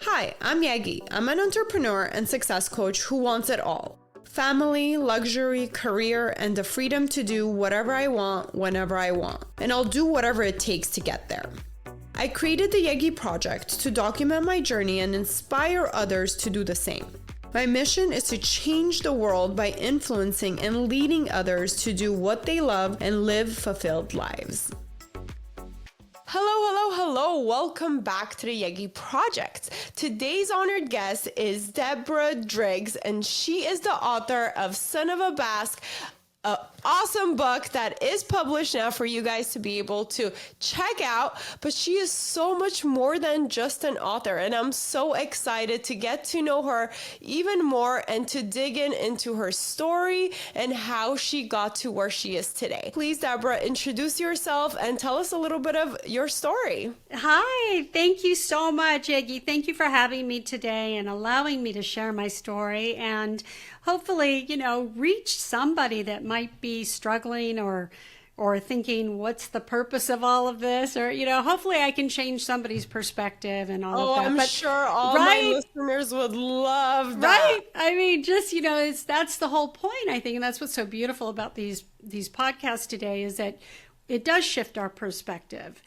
Hi, I'm Yegi. I'm an entrepreneur and success coach who wants it all. Family, luxury, career, and the freedom to do whatever I want, whenever I want. And I'll do whatever it takes to get there. I created the Yegi Project to document my journey and inspire others to do the same. My mission is to change the world by influencing and leading others to do what they love and live fulfilled lives. Hello. Welcome back to the Yegi Project. Today's honored guest is Deborah Driggs, and she is the author of Son of a Basque, an awesome book that is published now for you guys to be able to check out. But she is so much more than just an author, and I'm so excited to get to know her even more and to dig into her story and how she got to where she is today. Please, Deborah, introduce yourself and tell us a little bit of your story. Hi, thank you so much, Yegi. Thank you for having me today and allowing me to share my story and hopefully, reach somebody that might be struggling or thinking, what's the purpose of all of this? Or, hopefully I can change somebody's perspective and all of that. I'm sure all my listeners would love that. Right. I mean, just, that's the whole point, I think. And that's what's so beautiful about these podcasts today is that it does shift our perspective.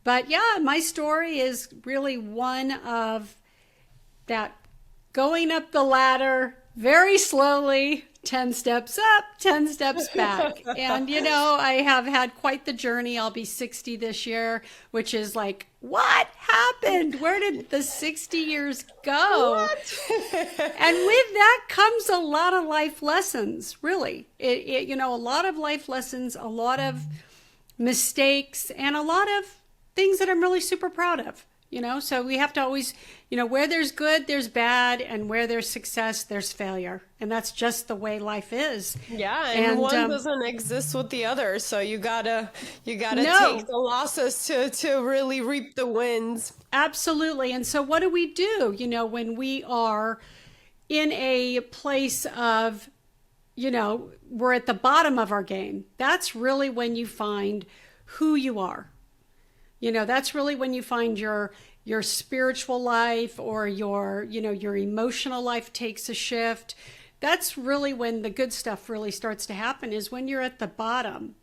But yeah, my story is really one of that going up the ladder very slowly, 10 steps up, 10 steps back. And, I have had quite the journey. I'll be 60 this year, which is like, what happened? Where did the 60 years go? And with that comes a lot of life lessons, really. A lot of life lessons, a lot of mistakes, and a lot of things that I'm really super proud of. So we have to always, where there's good, there's bad, and where there's success, there's failure. And that's just the way life is. Yeah, and one doesn't exist with the other. So you gotta take the losses to really reap the wins. Absolutely. And so what do we do, when we are in a place of, we're at the bottom of our game? That's really when you find who you are. That's really when you find your spiritual life or your emotional life takes a shift. That's really when the good stuff really starts to happen, is when you're at the bottom.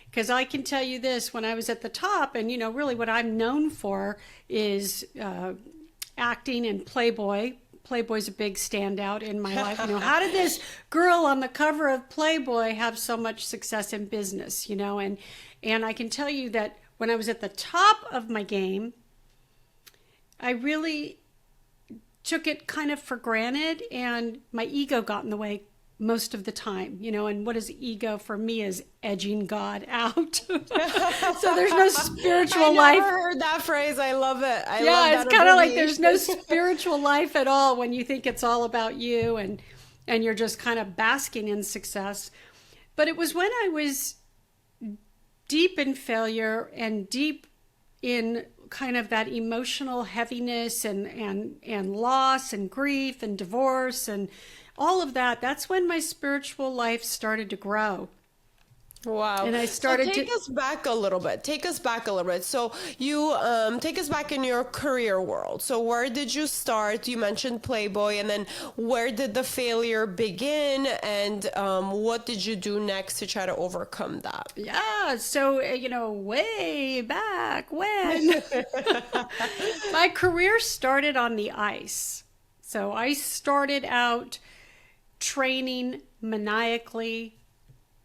Because I can tell you this, when I was at the top, and really what I'm known for is acting in Playboy. Playboy's a big standout in my life. How did this girl on the cover of Playboy have so much success in business? And I can tell you that when I was at the top of my game, I really took it kind of for granted, and my ego got in the way most of the time, and what is ego for me is edging God out. So there's no spiritual life. I never heard that phrase. I love it. It's kind of like there's no spiritual life at all when you think it's all about you and you're just kind of basking in success. But it was when I was deep in failure and deep in kind of that emotional heaviness and loss and grief and divorce and all of that. That's when my spiritual life started to grow. Wow. And I started take us back a little bit. So you take us back in your career world. So where did you start? You mentioned Playboy, and then where did the failure begin? And what did you do next to try to overcome that? Yeah. So, way back when my career started on the ice. So I started out training maniacally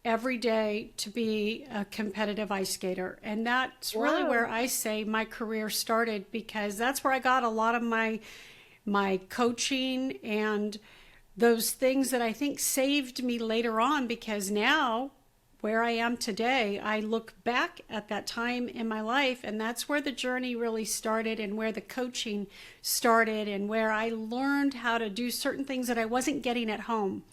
every day to be a competitive ice skater. And that's really where I say my career started, because that's where I got a lot of my coaching and those things that I think saved me later on, because now where I am today, I look back at that time in my life, and that's where the journey really started and where the coaching started and where I learned how to do certain things that I wasn't getting at home.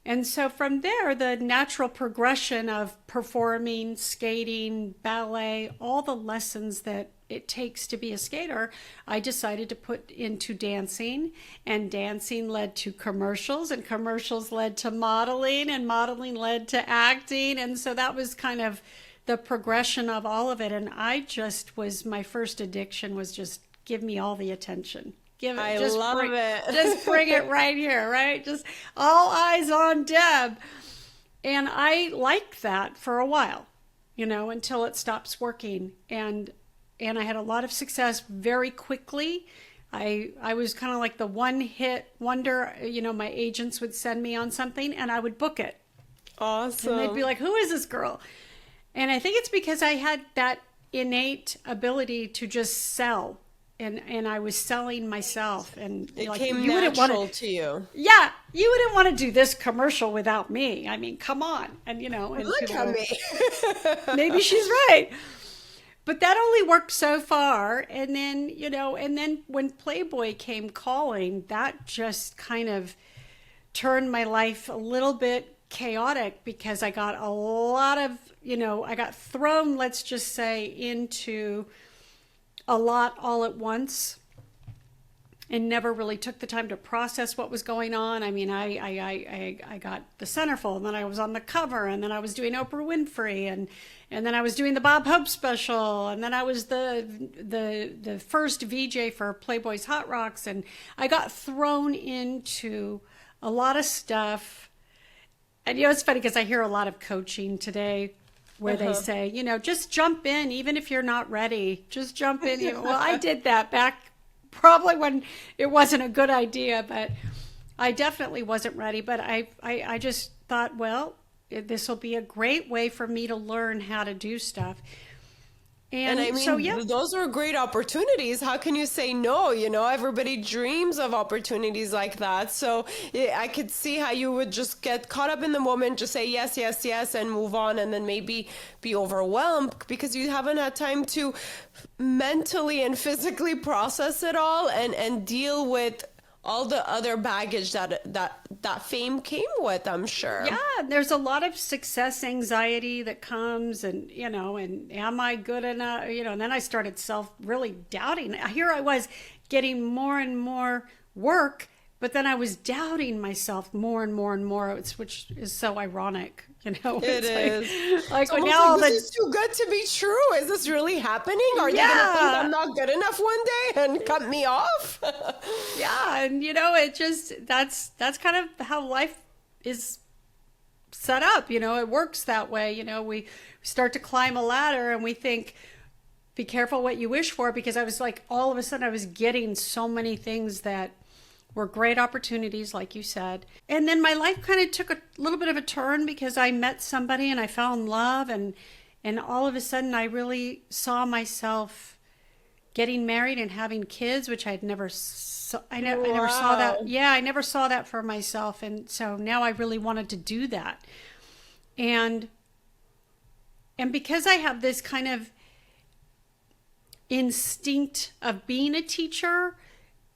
And so from there, the natural progression of performing, skating, ballet, all the lessons that it takes to be a skater, I decided to put into dancing, and dancing led to commercials, and commercials led to modeling, and modeling led to acting. And so that was kind of the progression of all of it. And I just was, my first addiction was just give me all the attention. I love it. Just bring it right here, right? Just all eyes on Deb. And I liked that for a while, until it stops working. And I had a lot of success very quickly. I was kind of like the one hit wonder. My agents would send me on something and I would book it. Awesome. And they'd be like, who is this girl? And I think it's because I had that innate ability to just sell. And I was selling myself, and it like, came you wouldn't natural want to you. Yeah, you wouldn't want to do this commercial without me. I mean, come on, and and Look at me. Maybe she's right, but that only worked so far. And then and then when Playboy came calling, that just kind of turned my life a little bit chaotic, because I got a lot of I got thrown, let's just say, into a lot all at once, and never really took the time to process what was going on. I mean, I got the centerfold, and then I was on the cover, and then I was doing Oprah Winfrey, and then I was doing the Bob Hope special, and then I was the first VJ for Playboy's Hot Rocks, and I got thrown into a lot of stuff. And it's funny because I hear a lot of coaching today where they say, just jump in, even if you're not ready. Just jump in. Well, I did that back probably when it wasn't a good idea, but I definitely wasn't ready. But I just thought, well, this will be a great way for me to learn how to do stuff. And I mean, those are great opportunities. How can you say no? Everybody dreams of opportunities like that. So I could see how you would just get caught up in the moment, just say yes, yes, yes, and move on, and then maybe be overwhelmed because you haven't had time to mentally and physically process it all and deal with all the other baggage that fame came with, I'm sure. Yeah, there's a lot of success anxiety that comes, and and am I good enough? And then I started really doubting. Here I was getting more and more work, but then I was doubting myself more and more and more, which is so ironic. It is. Like it's now this is too good to be true. Is this really happening? Are they going to think I'm not good enough one day and cut me off? Yeah, and it just that's kind of how life is set up. It works that way. We start to climb a ladder and we think, be careful what you wish for, because I was like, all of a sudden I was getting so many things that were great opportunities, like you said. And then my life kind of took a little bit of a turn because I met somebody and I fell in love, and all of a sudden I really saw myself getting married and having kids, which I never saw that. Yeah, I never saw that for myself. And so now I really wanted to do that. And because I have this kind of instinct of being a teacher,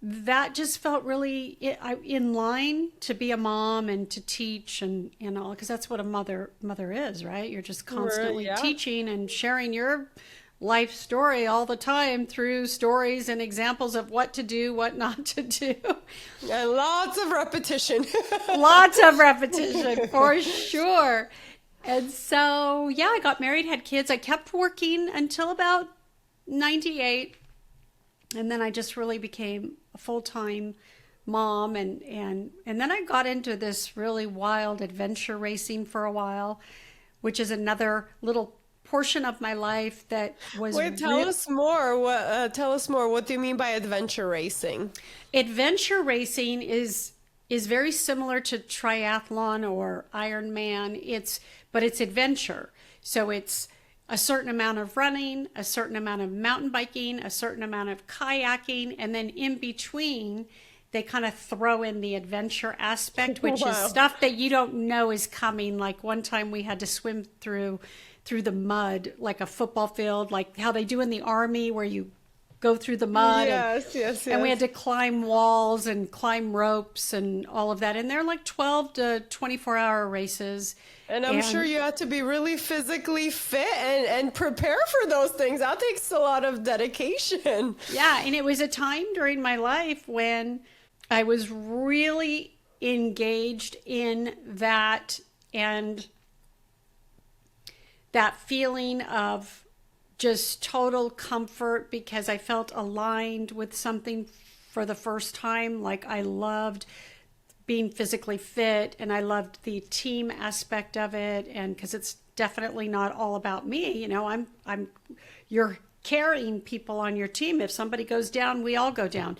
that just felt really in line to be a mom and to teach and all, because that's what a mother is, right? You're just constantly teaching and sharing your life story all the time through stories and examples of what to do, what not to do. And lots of repetition. Lots of repetition, for sure. And so, I got married, had kids. I kept working until about 98. And then I just really became a full-time mom. And then I got into this really wild adventure racing for a while, which is another little portion of my life that was... Wait, tell us more. What do you mean by adventure racing? Adventure racing is very similar to triathlon or Ironman. But it's adventure. So it's a certain amount of running, a certain amount of mountain biking, a certain amount of kayaking, and then in between, they kind of throw in the adventure aspect, which is stuff that you don't know is coming. Like one time we had to swim through the mud, like a football field, like how they do in the Army, where you go through the mud. Yes. And we had to climb walls and climb ropes and all of that. And they're like 12 to 24-hour races. And I'm sure you had to be really physically fit and prepare for those things. That takes a lot of dedication. Yeah, and it was a time during my life when I was really engaged in that, and that feeling of just total comfort because I felt aligned with something for the first time. Like I loved being physically fit and I loved the team aspect of it. And because it's definitely not all about me, you know, you're carrying people on your team. If somebody goes down, we all go down.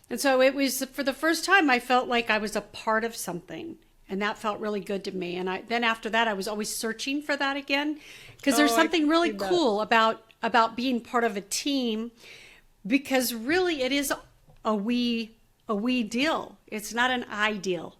And so it was for the first time I felt like I was a part of something. And that felt really good to me. And then after that, I was always searching for that again, because there's something really cool about being part of a team, because really it is a we deal. It's not an I deal,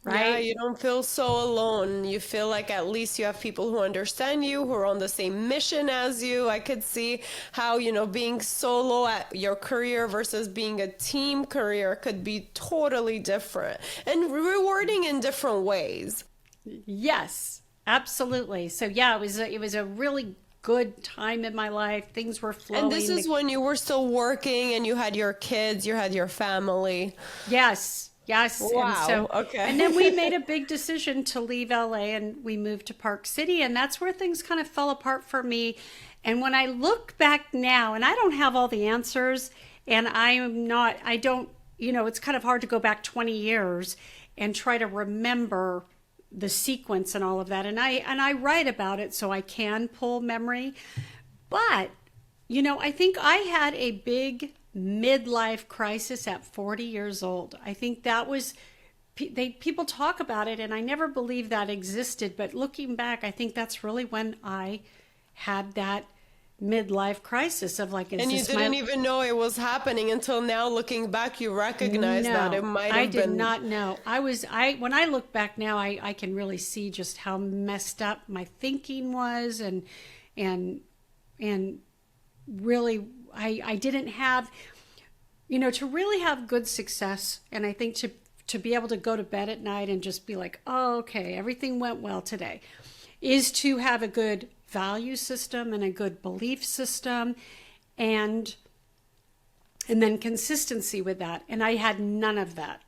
right? Yeah, you don't feel so alone. You feel like at least you have people who understand you, who are on the same mission as you. I could see how, you know, being solo at your career versus being a team career could be totally different and rewarding in different ways. Yes, absolutely. So yeah, it was a really good time in my life. Things were flowing. And this is when you were still working and you had your kids, you had your family. Yes. Yes. Wow. Okay. And then we made a big decision to leave LA and we moved to Park City. And that's where things kind of fell apart for me. And when I look back now, and I don't have all the answers, and I don't, you know, it's kind of hard to go back 20 years and try to remember the sequence and all of that. And I write about it so I can pull memory. But, you know, I think I had a big midlife crisis at 40 years old. I think that was, people talk about it and I never believed that existed. But looking back, I think that's really when I had that midlife crisis of like, and you didn't even know it was happening until now. Looking back, you recognize that it might have been. I did not know. When I look back now, I can really see just how messed up my thinking was, and really I didn't have, you know, to really have good success. And I think to be able to go to bed at night and just be like, oh, okay, everything went well today, is to have a good value system and a good belief system, and then consistency with that. And I had none of that.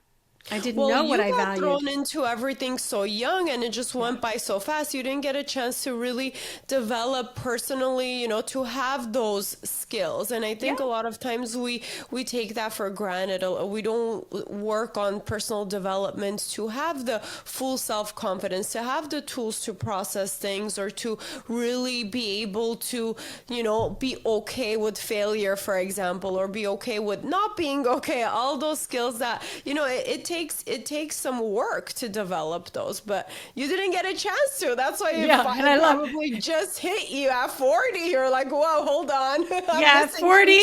I didn't know what I valued. You got thrown into everything so young and it just went by so fast. You didn't get a chance to really develop personally, you know, to have those skills. And I think a lot of times we take that for granted. We don't work on personal development to have the full self-confidence, to have the tools to process things, or to really be able to, you know, be okay with failure, for example, or be okay with not being okay. All those skills that, you know, it takes some work to develop those, but you didn't get a chance to. That's why it probably just hit you at 40. You're like, whoa, hold on. Yeah, at 40,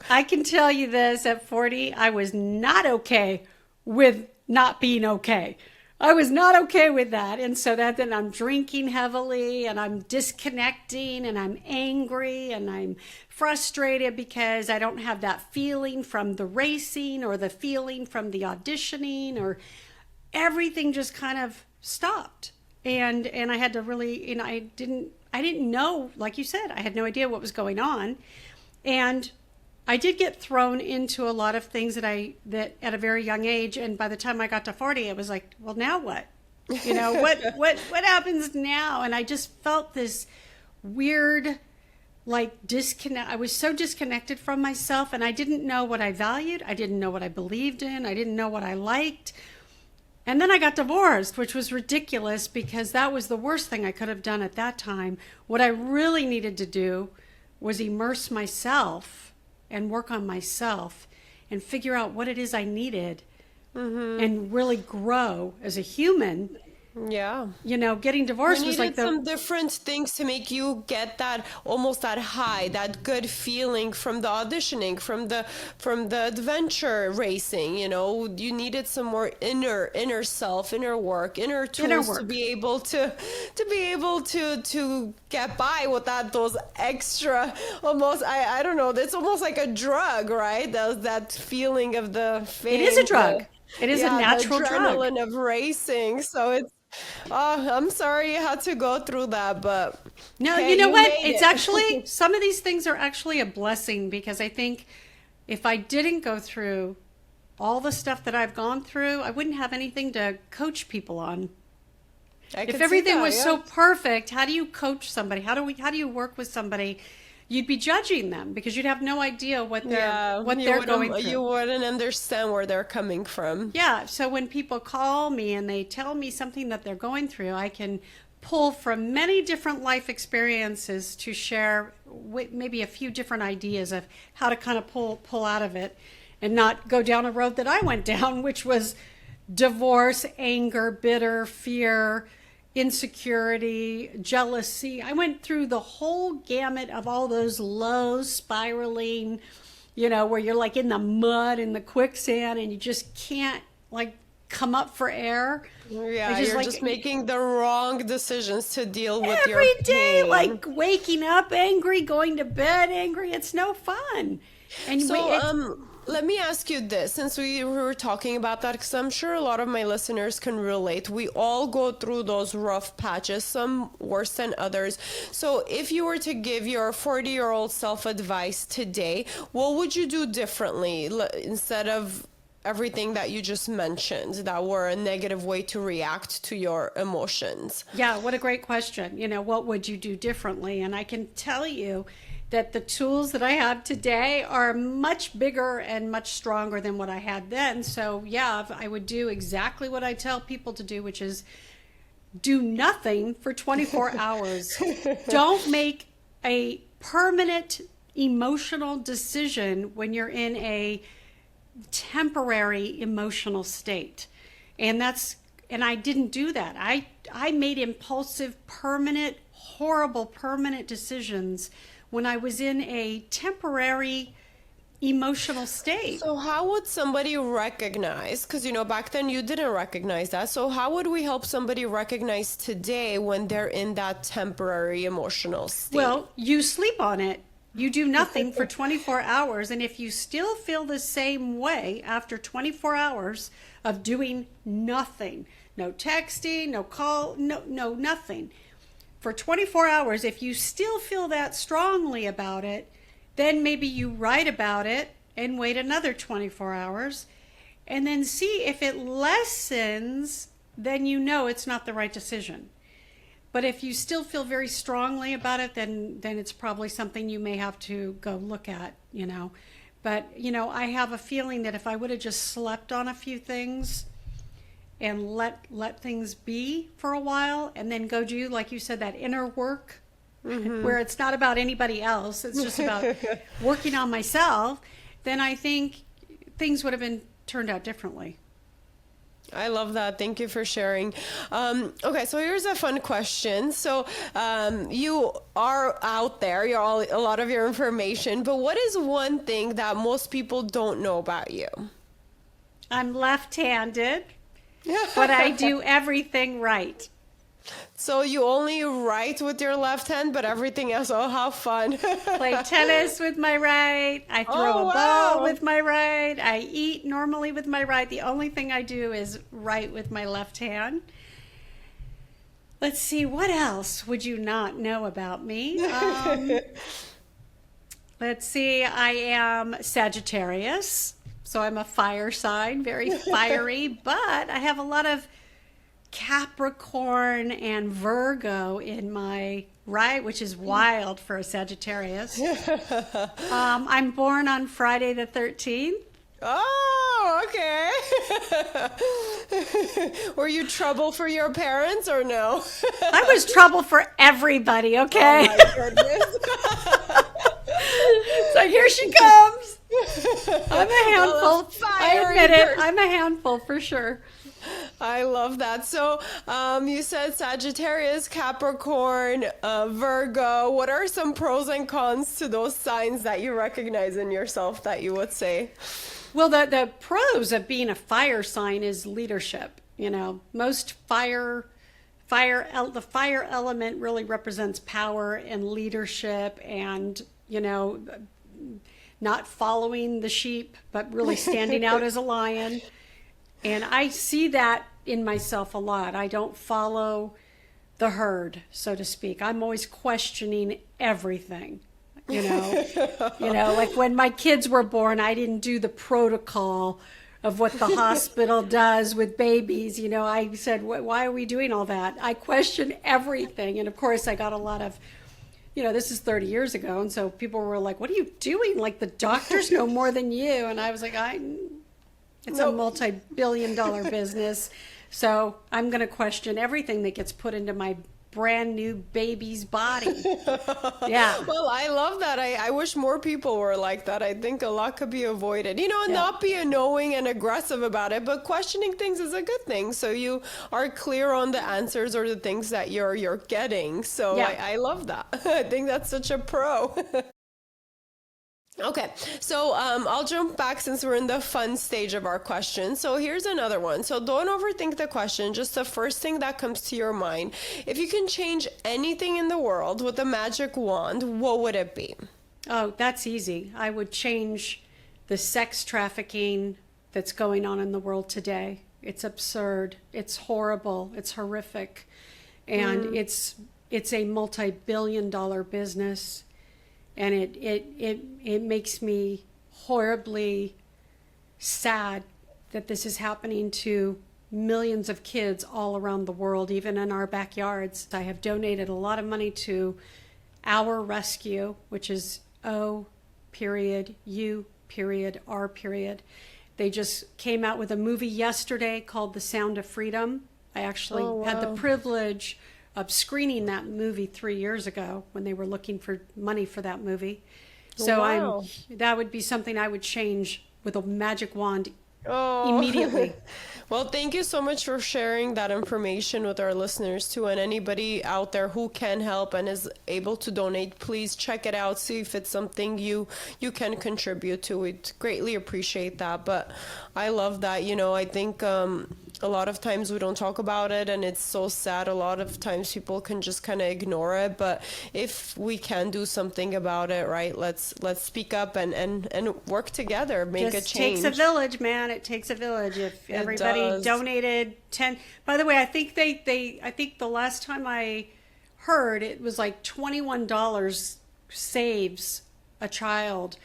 I can tell you this, at 40, I was not okay with not being okay. I was not okay with that. And so then I'm drinking heavily and I'm disconnecting and I'm angry and I'm frustrated because I don't have that feeling from the racing or the feeling from the auditioning, or everything just kind of stopped. And I had to really, you know, I didn't know, like you said, I had no idea what was going on. And I did get thrown into a lot of things that at a very young age, and by the time I got to 40, it was like, well, now what? You know, what happens now? And I just felt this weird, like, disconnect. I was so disconnected from myself, and I didn't know what I valued. I didn't know what I believed in. I didn't know what I liked. And then I got divorced, which was ridiculous because that was the worst thing I could have done at that time. What I really needed to do was immerse myself and work on myself and figure out what it is I needed, and really grow as a human. Yeah. You know, getting divorced was like some different things to make you get that, almost that high, that good feeling from the auditioning, from the adventure racing. You know, you needed some more inner self, inner work, inner tools to be able to get by without those extra, almost, I don't know, it's almost like a drug, right? That feeling of the fame. It is a drug. It is a natural the drug. adrenaline of racing. So it's, I'm sorry you had to go through that, but no, you know what? It's actually, some of these things are actually a blessing, because I think if I didn't go through all the stuff that I've gone through, I wouldn't have anything to coach people on. If everything was so perfect, how do you coach somebody? How do you work with somebody? you'd be judging them because you'd have no idea what they're you going through. You wouldn't understand where they're coming from. Yeah, so when people call me and they tell me something that they're going through, I can pull from many different life experiences to share maybe a few different ideas of how to kind of pull out of it and not go down a road that I went down, which was divorce, anger, bitter, fear, insecurity, jealousy. I went through the whole gamut of all those lows, spiraling, where you're like in the mud, in the quicksand, and you just can't like come up for air. Yeah, you're just making the wrong decisions to deal with your every day, pain. like waking up angry, going to bed angry. It's no fun. And so, let me ask you this, since we were talking about that, because I'm sure a lot of my listeners can relate. We all go through those rough patches, some worse than others. So if you were to give your 40-year-old self advice today, what would you do differently instead of everything that you just mentioned that were a negative way to react to your emotions? Yeah, what a great question. What would you do differently? And I can tell you that the tools that I have today are much bigger and much stronger than what I had then. So yeah, I would do exactly what I tell people to do, which is do nothing for 24 hours. Don't make a permanent emotional decision when you're in a temporary emotional state. And I didn't do that. I made impulsive, horrible permanent decisions when I was in a temporary emotional state. So how would somebody recognize, because back then you didn't recognize that, so how would we help somebody recognize today when they're in that temporary emotional state? Well, you sleep on it. You do nothing for 24 hours, and if you still feel the same way after 24 hours of doing nothing, no texting, no call, no nothing, for 24 hours, if you still feel that strongly about it, then maybe you write about it and wait another 24 hours and then see if it lessens, then it's not the right decision. But if you still feel very strongly about it, then it's probably something you may have to go look at, But, I have a feeling that if I would have just slept on a few things and let things be for a while and then go do, like you said, that inner work, where it's not about anybody else, it's just about working on myself, then I think things would have turned out differently. I love that. Thank you for sharing. Okay, so here's a fun question. So you are out there, a lot of your information, but what is one thing that most people don't know about you? I'm left-handed, but I do everything right. So you only write with your left hand, but everything else, oh, how fun. Play tennis with my right. I throw a ball with my right. I eat normally with my right. The only thing I do is write with my left hand. Let's see, what else would you not know about me? Let's see, I am Sagittarius. So I'm a fire sign, very fiery, but I have a lot of Capricorn and Virgo in my right, which is wild for a Sagittarius. I'm born on Friday the 13th. Oh, okay. Were you trouble for your parents or no? I was trouble for everybody, okay? Oh my goodness. So here she comes. I'm a handful. I admit it. I'm a handful for sure. I love that. So you said Sagittarius, Capricorn, Virgo. What are some pros and cons to those signs that you recognize in yourself that you would say? Well, the pros of being a fire sign is leadership. Most the fire element really represents power and leadership and, not following the sheep, but really standing out as a lion. And I see that in myself a lot. I don't follow the herd, so to speak. I'm always questioning everything. Like when my kids were born, I didn't do the protocol of what the hospital does with babies. I said, why are we doing all that? I question everything. And of course, I got a lot of this is 30 years ago. And so people were like, what are you doing? Like, the doctors know more than you. And I was like, it's a multi-billion-dollar business. So I'm going to question everything that gets put into my brand new baby's body. Yeah. Well, I love that. I wish more people were like that. I think a lot could be avoided. Not be annoying and aggressive about it, but questioning things is a good thing. So you are clear on the answers or the things that you're getting. So Yeah. I love that. I think that's such a pro. Okay, so I'll jump back since we're in the fun stage of our question. So here's another one. So don't overthink the question, just the first thing that comes to your mind. If you can change anything in the world with a magic wand, what would it be? Oh, that's easy. I would change the sex trafficking that's going on in the world today. It's absurd. It's horrible. It's horrific. And it's a multi-billion-dollar business. And it makes me horribly sad that this is happening to millions of kids all around the world, even in our backyards. I have donated a lot of money to Our Rescue, which is O.U.R. They just came out with a movie yesterday called The Sound of Freedom. I actually had the privilege of screening that movie 3 years ago when they were looking for money for that movie. So that would be something I would change with a magic wand immediately. Well, thank you so much for sharing that information with our listeners too. And anybody out there who can help and is able to donate, please check it out. See if it's something you can contribute to. We'd greatly appreciate that. But I love that. I think a lot of times we don't talk about it, and it's so sad. A lot of times people can just kind of ignore it. But if we can do something about it, right, let's speak up and work together, make a change. It takes a village, man. It takes a village. If everybody donated 10, by the way, I think I think the last time I heard, it was like $21 saves a child,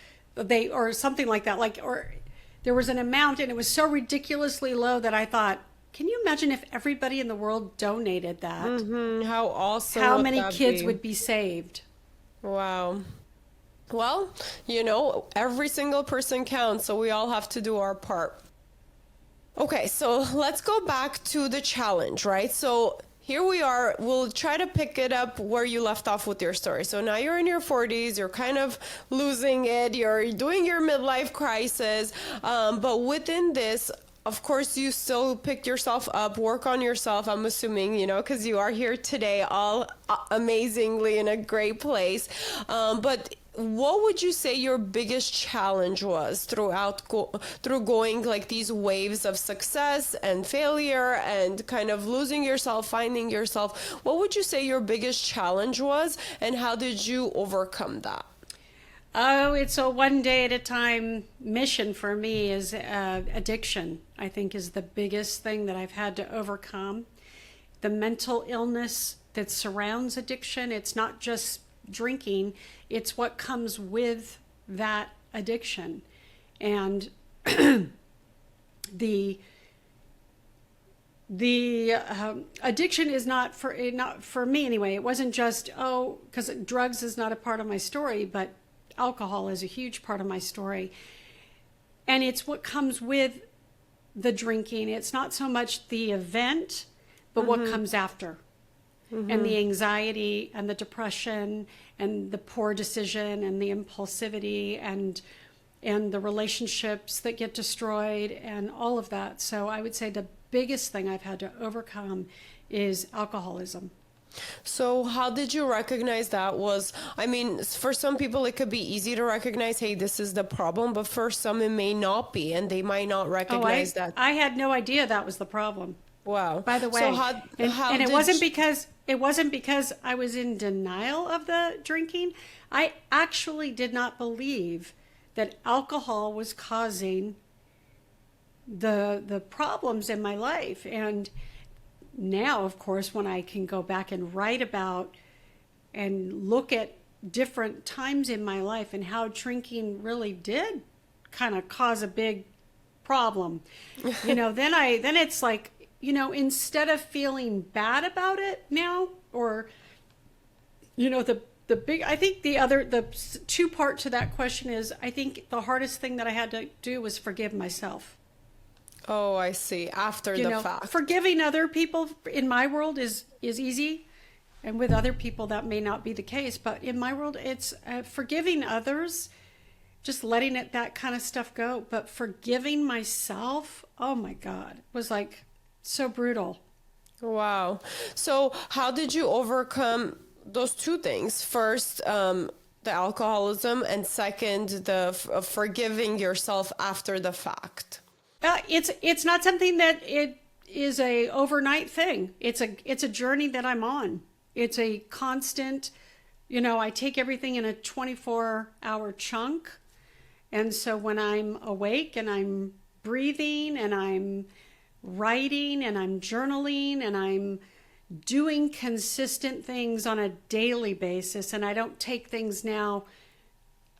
or something like that. Or there was an amount, and it was so ridiculously low that I thought, can you imagine if everybody in the world donated that? Mm-hmm. How awesome! How many kids would be saved? Wow. Well, every single person counts, so we all have to do our part. Okay, so let's go back to the challenge, right? So here we are. We'll try to pick it up where you left off with your story. So now you're in your 40s, you're kind of losing it, you're doing your midlife crisis, but within this, of course, you still picked yourself up, work on yourself, I'm assuming, because you are here today all amazingly in a great place. But what would you say your biggest challenge was through going like these waves of success and failure and kind of losing yourself, finding yourself? What would you say your biggest challenge was, and how did you overcome that? Oh, it's a one day at a time mission for me. Is addiction, I think, is the biggest thing that I've had to overcome. The mental illness that surrounds addiction. It's not just drinking, it's what comes with that addiction. And the addiction is not for me anyway. It wasn't just, because drugs is not a part of my story, but alcohol is a huge part of my story. And it's what comes with the drinking. It's not so much the event, but what comes after. And the anxiety and the depression and the poor decision and the impulsivity and the relationships that get destroyed and all of that. So I would say the biggest thing I've had to overcome is alcoholism. So how did you recognize that for some people it could be easy to recognize, hey, this is the problem, but for some it may not be, and they might not recognize that. I had no idea that was the problem. Wow. By the way, so it wasn't because I was in denial of the drinking. I actually did not believe that alcohol was causing the problems in my life. And now, of course, when I can go back and write about and look at different times in my life and how drinking really did kind of cause a big problem, then it's like, instead of feeling bad about it now, or, the I think the two part to that question is, I think the hardest thing that I had to do was forgive myself. Oh, I see. After the fact. Forgiving other people in my world is easy. And with other people, that may not be the case. But in my world, it's forgiving others, just letting that kind of stuff go. But forgiving myself, oh my God, was like so brutal. Wow. So how did you overcome those two things? First, the alcoholism, and second, the forgiving yourself after the fact. It's not something that it is a overnight thing. It's a journey that I'm on. It's a constant, I take everything in a 24-hour chunk. And so when I'm awake and I'm breathing and I'm writing and I'm journaling and I'm doing consistent things on a daily basis, and I don't take things now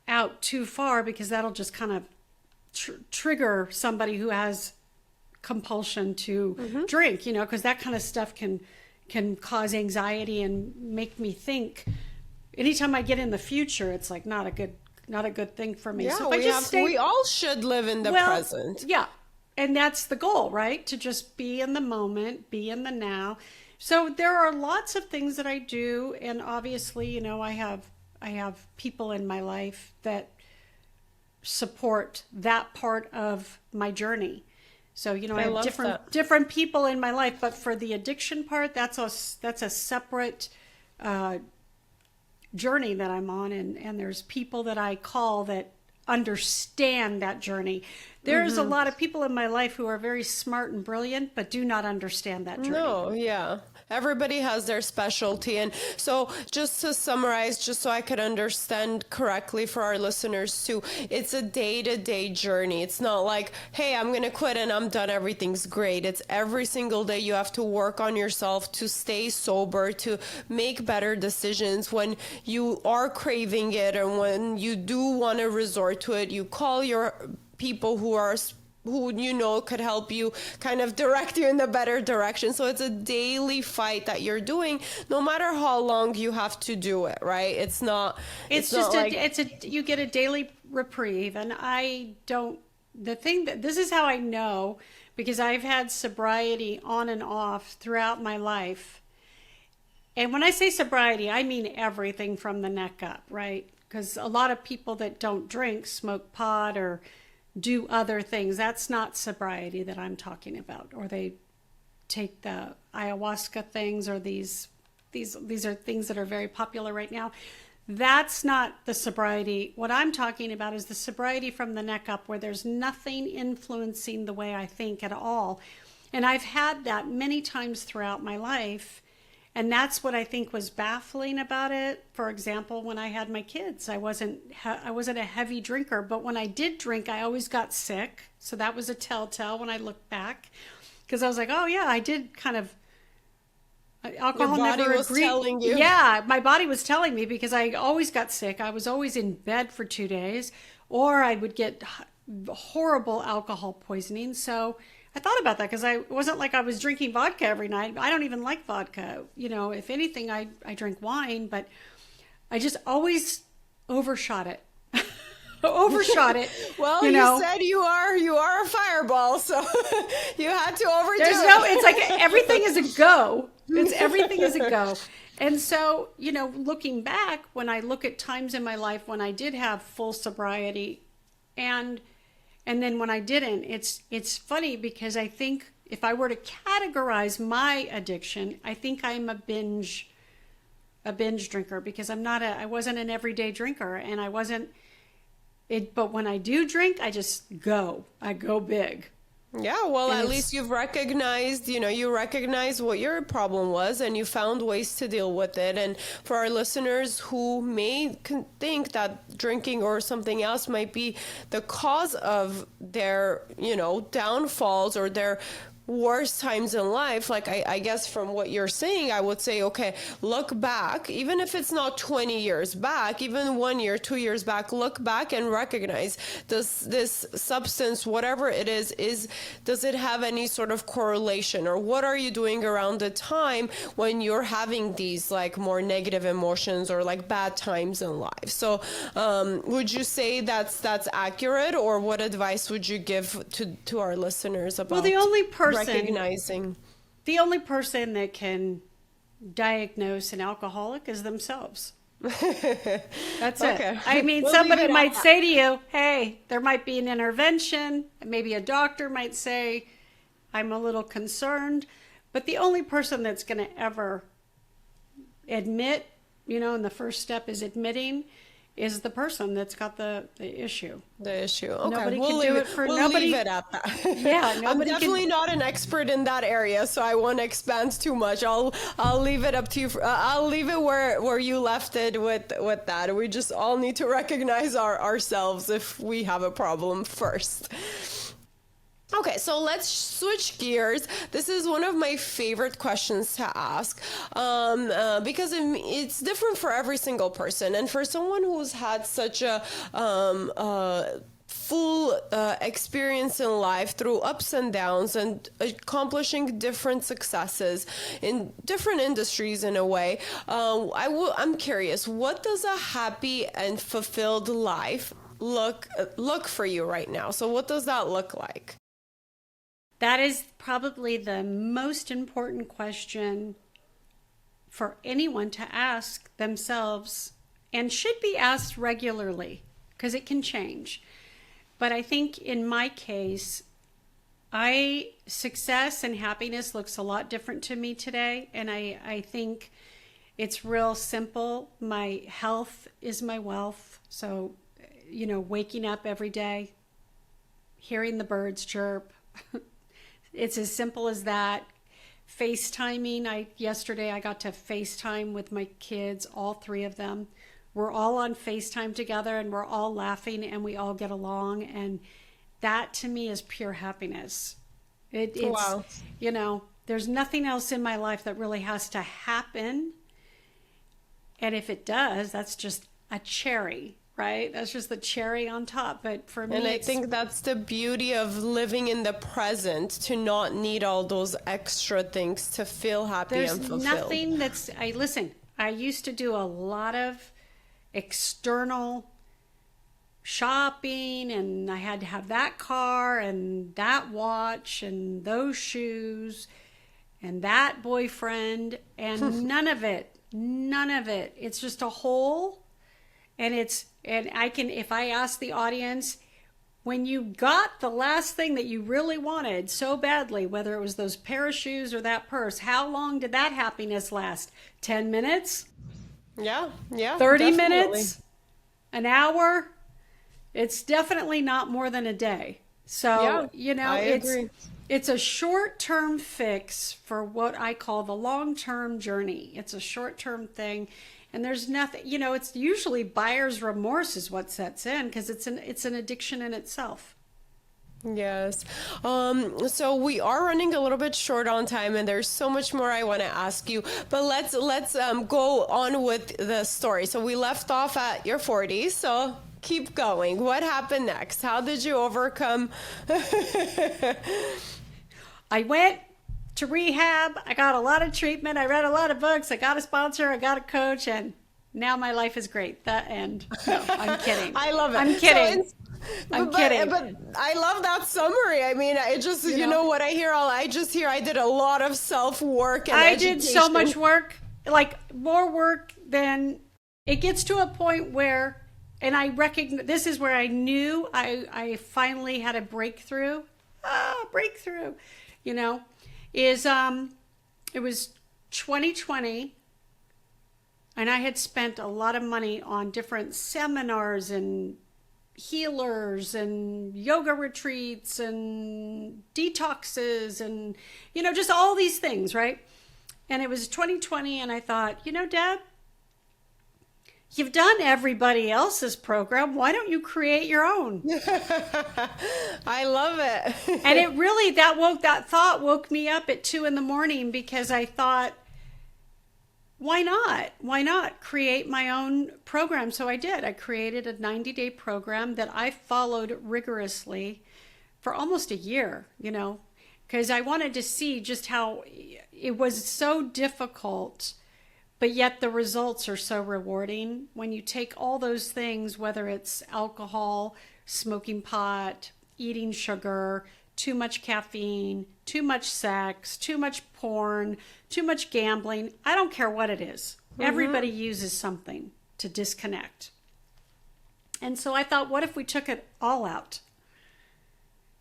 out too far because that'll just kind of trigger somebody who has compulsion to drink, because that kind of stuff can cause anxiety and make me think. Anytime I get in the future, it's like not a good thing for me. Yeah, so if we all should live in the present. Yeah. And that's the goal, right? To just be in the moment, be in the now. So there are lots of things that I do, and obviously, I have people in my life that support that part of my journey. So, I have different people in my life, but for the addiction part, that's a separate journey that I'm on, and there's people that I call that understand that journey. There's a lot of people in my life who are very smart and brilliant, but do not understand that journey. No, yeah. Everybody has their specialty. And so just to summarize, just so I could understand correctly for our listeners too, it's a day-to-day journey. It's not like, hey, I'm going to quit and I'm done. Everything's great. It's every single day you have to work on yourself to stay sober, to make better decisions. When you are craving it and when you do want to resort to it, you call your people who could help you, kind of direct you in the better direction. So it's a daily fight that you're doing, no matter how long you have to do it, right? It's you get a daily reprieve. And this is how I know, because I've had sobriety on and off throughout my life. And when I say sobriety, I mean everything from the neck up, right? Because a lot of people that don't drink smoke pot or do other things. That's not sobriety that I'm talking about. Or they take the ayahuasca things, or these are things that are very popular right now. That's not the sobriety. What I'm talking about is the sobriety from the neck up, where there's nothing influencing the way I think at all. And I've had that many times throughout my life. And that's what I think was baffling about it. For example, when I had my kids, I wasn't a heavy drinker, but when I did drink, I always got sick. So that was a telltale when I look back, because I was like, oh yeah, I did kind of. Alcohol never agreed. Telling you. Yeah, my body was telling me, because I always got sick. I was always in bed for 2 days, or I would get horrible alcohol poisoning. So I thought about that, because it wasn't like I was drinking vodka every night. I don't even like vodka. If anything, I drink wine, but I just always overshot it. Overshot it. Well, you said you are a fireball, so you had to overdo it. It's like everything is a go. Everything is a go. And so, looking back, when I look at times in my life when I did have full sobriety, and then when I didn't, it's funny, because I think if I were to categorize my addiction, I think I'm a binge drinker, because I wasn't an everyday drinker, and I wasn't it. But when I do drink, I go big. Yeah, well, at least you've recognized, you recognize what your problem was, and you found ways to deal with it. And for our listeners who may think that drinking or something else might be the cause of their, downfalls or their worst times in life, like I guess from what you're saying, I would say, okay, look back, even if it's not 20 years back, even 1 year, 2 years back, look back and recognize this substance, whatever it is, does it have any sort of correlation, or what are you doing around the time when you're having these like more negative emotions or like bad times in life? So would you say that's accurate, or what advice would you give to our listeners about the only person recognizing? The only person that can diagnose an alcoholic is themselves. That's Okay. it. I mean, We'll somebody might say to you, hey, there might be an intervention. Maybe a doctor might say, I'm a little concerned. But the only person that's going to ever admit, and the first step is admitting, is the person that's got the issue. The issue. Okay. Nobody we'll can leave do it, it for we'll nobody. leave it at that. Yeah, I'm nobody definitely not an expert in that area, so I won't expand too much. I'll leave it up to you. I'll leave it where you left it with that. We just all need to recognize ourselves if we have a problem first. Okay, so let's switch gears. This is one of my favorite questions to ask because it's different for every single person. And for someone who's had such a full experience in life through ups and downs and accomplishing different successes in different industries in a way, I'm curious, what does a happy and fulfilled life look for you right now? So what does that look like? That is probably the most important question for anyone to ask themselves, and should be asked regularly because it can change. But I think in my case, success and happiness looks a lot different to me today. And I think it's real simple. My health is my wealth. So, waking up every day, hearing the birds chirp, it's as simple as that. FaceTiming. Yesterday I got to FaceTime with my kids, all three of them. We're all on FaceTime together and we're all laughing and we all get along. And that to me is pure happiness. It's, wow. There's nothing else in my life that really has to happen. And if it does, that's just a cherry. Right? That's just the cherry on top. But for me, and I think that's the beauty of living in the present, to not need all those extra things to feel happy and fulfilled. There's nothing listen, I used to do a lot of external shopping, and I had to have that car and that watch and those shoes and that boyfriend, and none of it. It's just a hole. And if I ask the audience, when you got the last thing that you really wanted so badly, whether it was those pair of shoes or that purse, how long did that happiness last? 10 minutes? Yeah. 30 definitely. minutes? An hour? It's definitely not more than a day. So, I agree. It's a short-term fix for what I call the long-term journey. It's a short-term thing. And there's nothing, it's usually buyer's remorse is what sets in, because it's an addiction in itself. Yes. So we are running a little bit short on time, and there's so much more I want to ask you. But let's go on with the story. So we left off at your 40s. So keep going. What happened next? How did you overcome? I went to rehab. I got a lot of treatment. I read a lot of books. I got a sponsor. I got a coach, and now my life is great. The end. No, I'm kidding. I love it. I'm kidding. I'm kidding. But I love that summary. I mean, I just, what I hear, I did a lot of self-work and education. Did so much work, like more work than it gets to a point where, and I recognize, this is where I knew I finally had a breakthrough. It was 2020, and I had spent a lot of money on different seminars and healers and yoga retreats and detoxes and, just all these things, right? And it was 2020, and I thought, Deb, you've done everybody else's program. Why don't you create your own? I love it. And it really, that thought woke me up at 2 a.m. because I thought, why not? Why not create my own program? So I did. I created a 90-day program that I followed rigorously for almost a year, because I wanted to see just how it was so difficult, but yet the results are so rewarding when you take all those things, whether it's alcohol, smoking pot, eating sugar, too much caffeine, too much sex, too much porn, too much gambling. I don't care what it is. Everybody uses something to disconnect. And so I thought, what if we took it all out?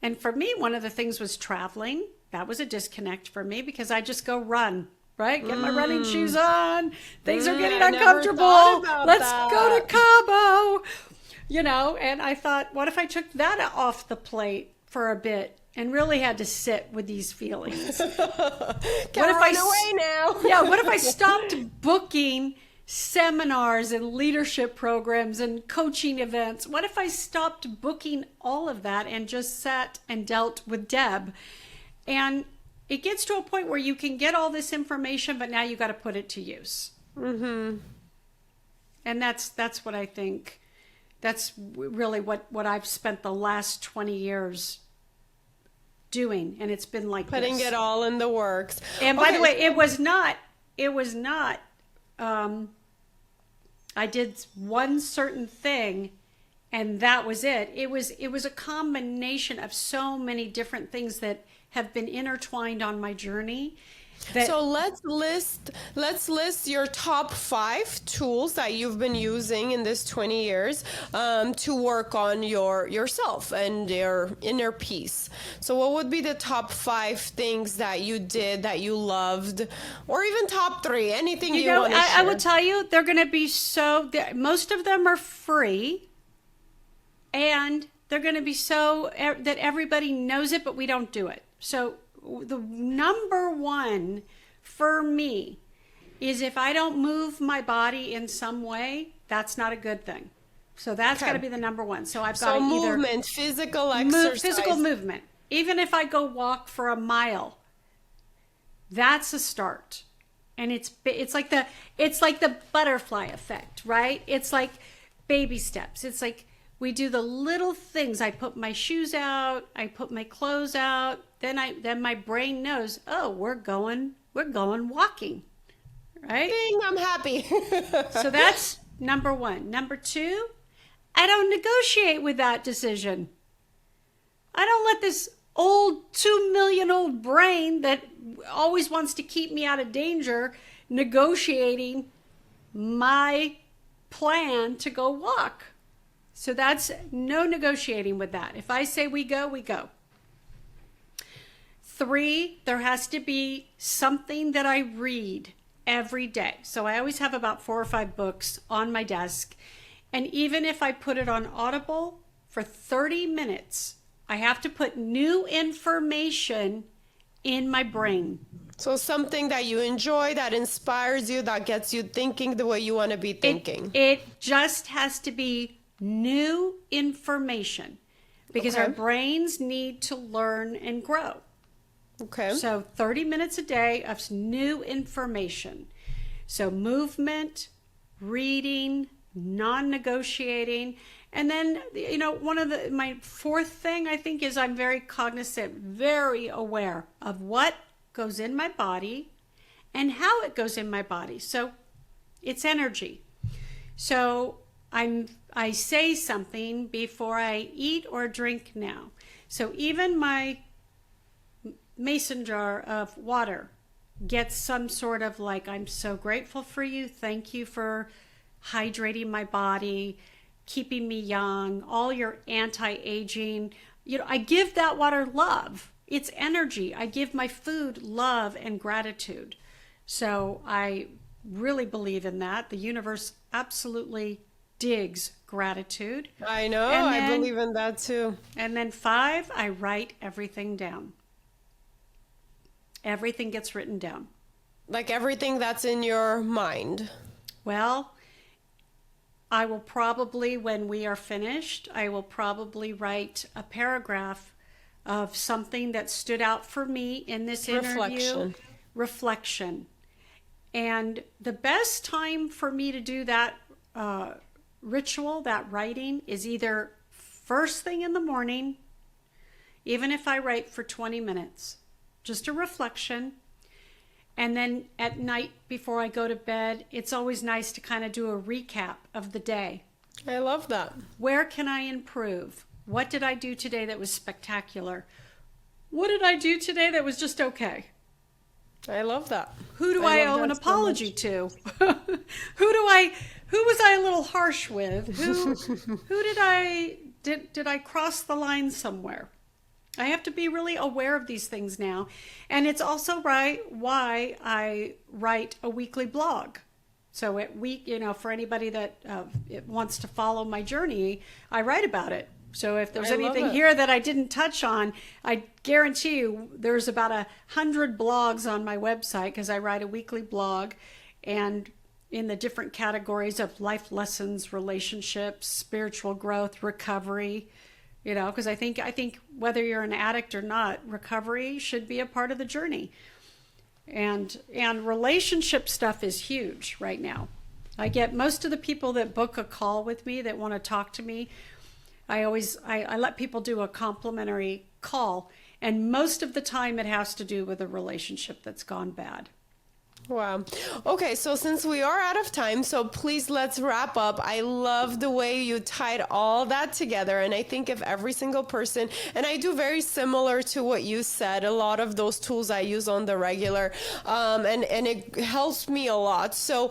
And for me, one of the things was traveling. That was a disconnect for me because I just go run, right? Get my running shoes on. Things are getting uncomfortable. Let's go to Cabo, and I thought, what if I took that off the plate for a bit and really had to sit with these feelings? What if away now? Yeah, what if I stopped booking seminars and leadership programs and coaching events? What if I stopped booking all of that and just sat and dealt with Deb? And it gets to a point where you can get all this information, but now you got to put it to use. And that's what I think. That's really what I've spent the last 20 years doing, and it's been like putting this. It all in the works. And by the way, it was not. I did one certain thing, and that was it. It was a combination of so many different things that have been intertwined on my journey. So let's list your top 5 tools that you've been using in this 20 years to work on yourself and your inner peace. So what would be the top 5 things that you did that you loved, or even top 3, anything you want to share? I will tell you, they're going to be most of them are free, and they're going to be so that everybody knows it, but we don't do it. So the number one for me is if I don't move my body in some way, that's not a good thing. So that's got to be the number one. So I've got to either movement, physical exercise. Physical movement. Even if I go walk for a mile, that's a start. And it's like the butterfly effect, right? It's like baby steps. It's like we do the little things. I put my shoes out, I put my clothes out, then my brain knows, oh, we're going walking. Right? Ding, I'm happy. So that's number one. Number 2, I don't negotiate with that decision. I don't let this old 2 million old brain that always wants to keep me out of danger negotiating my plan to go walk. So that's no negotiating with that. If I say we go, we go. 3, there has to be something that I read every day. So I always have about 4 or 5 books on my desk. And even if I put it on Audible for 30 minutes, I have to put new information in my brain. So something that you enjoy, that inspires you, that gets you thinking the way you want to be thinking. It just has to be new information because our brains need to learn and grow. Okay. So 30 minutes a day of new information. So movement, reading, non-negotiating. And then, my 4th thing I think is I'm very cognizant, very aware of what goes in my body and how it goes in my body. So it's energy. So I say something before I eat or drink now. So even my mason jar of water gets some sort of like, I'm so grateful for you. Thank you for hydrating my body, keeping me young, all your anti-aging. I give that water love. It's energy. I give my food love and gratitude. So I really believe in that. The universe absolutely digs gratitude. I know. I believe in that too. And then 5, I write everything down. Everything gets written down. Like everything that's in your mind. Well, I will probably, when we are finished, I will probably write a paragraph of something that stood out for me in this interview. Reflection. And the best time for me to do that ritual, that writing, is either first thing in the morning, even if I write for 20 minutes, just a reflection. And then at night before I go to bed, it's always nice to kind of do a recap of the day. I love that. Where can I improve? What did I do today that was spectacular? What did I do today that was just okay? I love that. Who do I owe an apology to? Who was I a little harsh with? Who did I cross the line somewhere? I have to be really aware of these things now. And it's also why I write a weekly blog. So for anybody that wants to follow my journey, I write about it. So if there's anything here that I didn't touch on, I guarantee you there's about 100 blogs on my website, because I write a weekly blog, and in the different categories of life lessons, relationships, spiritual growth, recovery, because I think whether you're an addict or not, recovery should be a part of the journey. And relationship stuff is huge right now. I get most of the people that book a call with me that want to talk to me, I let people do a complimentary call, and most of the time it has to do with a relationship that's gone bad. Wow. Okay, so since we are out of time, so please let's wrap up. I love the way you tied all that together, and I think if every single person, and I do very similar to what you said, a lot of those tools I use on the regular, and it helps me a lot. So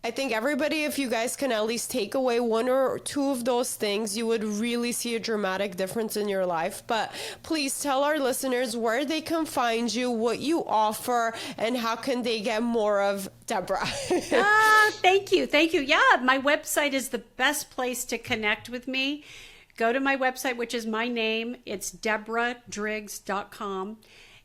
I think everybody, if you guys can at least take away one or two of those things, you would really see a dramatic difference in your life. But please tell our listeners where they can find you, what you offer, and how can they get more of Deborah. Thank you. Yeah, my website is the best place to connect with me. Go to my website, which is my name. It's DeborahDriggs.com.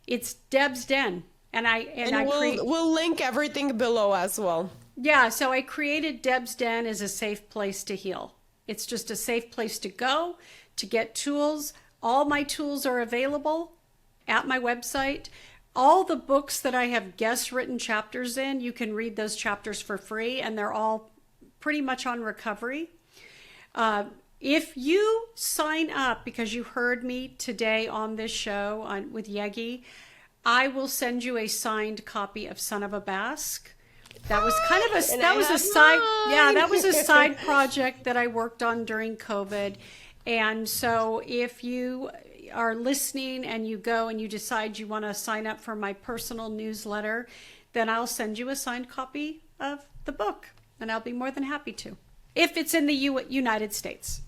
It's Deb's Den. We'll link everything below as well. Yeah, so I created Deb's Den as a safe place to heal. It's just a safe place to go, to get tools. All my tools are available at my website. All the books that I have guest written chapters in, you can read those chapters for free, and they're all pretty much on recovery. If you sign up because you heard me today on this show with Yegi, I will send you a signed copy of Son of a Basque. That was kind of that was a side project that I worked on during COVID. And so if you are listening and you go and you decide you want to sign up for my personal newsletter, then I'll send you a signed copy of the book, and I'll be more than happy to, if it's in the United States.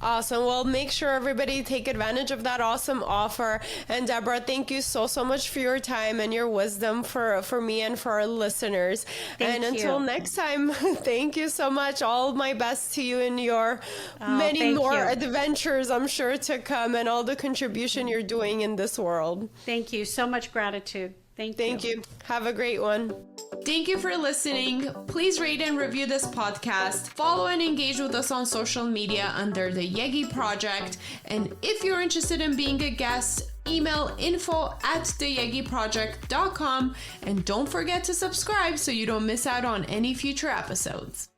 Awesome. Well, make sure everybody take advantage of that awesome offer. And Deborah, thank you so much for your time and your wisdom for me and for our listeners. Thank you. Until next time, thank you so much. All my best to you in your many more adventures, I'm sure, to come, and all the contribution you're doing in this world. Thank you. So much gratitude. Thank you. Have a great one. Thank you for listening. Please rate and review this podcast. Follow and engage with us on social media under the Yegi Project. And if you're interested in being a guest, email info@theyegiproject.com. And don't forget to subscribe so you don't miss out on any future episodes.